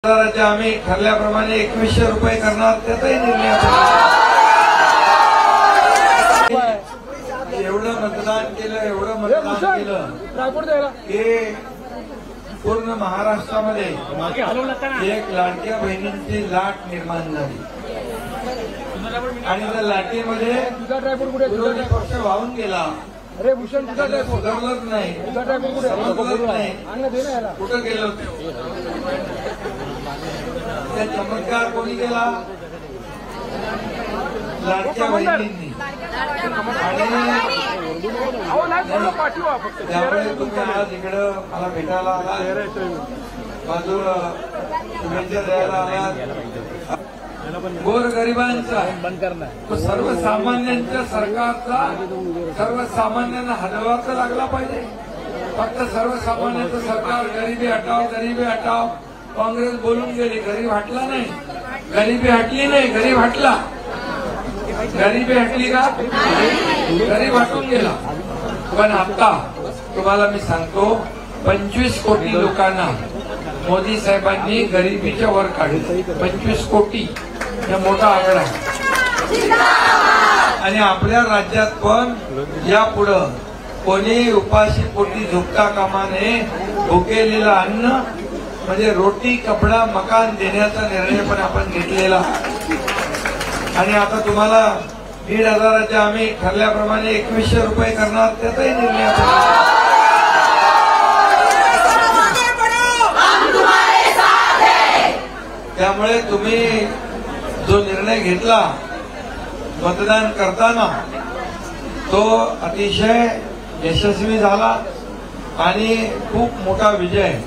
राज्य आम्ही ठरल्याप्रमाणे 2100 रुपये करणार, त्याचाही निर्णय एवढं मतदान केलं की पूर्ण महाराष्ट्रामध्ये एक लाडक्या बहिणींची लाट निर्माण झाली आणि त्या लाटेमध्ये विरोधी पक्ष वाहून गेला. सुधारलंच नाही, कुठं गेलं होतं. त्या चमत्कार कोणी केला? लाडक्या बहिणींनी. त्यामुळे तुम्ही आज इकडं मला भेटायला आलात, बाजूला शुभेच्छा द्यायला आलात. गोरगरिबांचा, सर्वसामान्यांच्या सरकारचा सर्वसामान्यांना हातभार लागला पाहिजे. फक्त सर्वसामान्यांचं सरकार गरिबी हटाव गरिबी हटाव काँग्रेस बोलून गेली, गरीब हटला नाही. गरिबी हटली नाही, गरीब हटला. गरिबी हटली का? गरीब हटून गेला. पण आता तुम्हाला मी सांगतो, 25 कोटी लोकांना मोदी साहेबांनी गरिबीच्या वर काढले. 25 कोटी हा मोठा आकडा आहे. आणि आपल्या राज्यात पण यापुढं कोणी उपाशी पोटी झोपता कामा नये. भुकेलेलं अन्न म्हणजे रोटी, कपडा, मकान देण्याचा निर्णय पण आपण घेतलेला. आणि आता तुम्हाला 1500 आम्ही ठरल्याप्रमाणे 2100 रुपये करणार, त्याचाही निर्णय आपण. त्यामुळे तुम्ही जो निर्णय घेतला मतदान करताना तो अतिशय यशस्वी झाला आणि खूप मोठा विजय.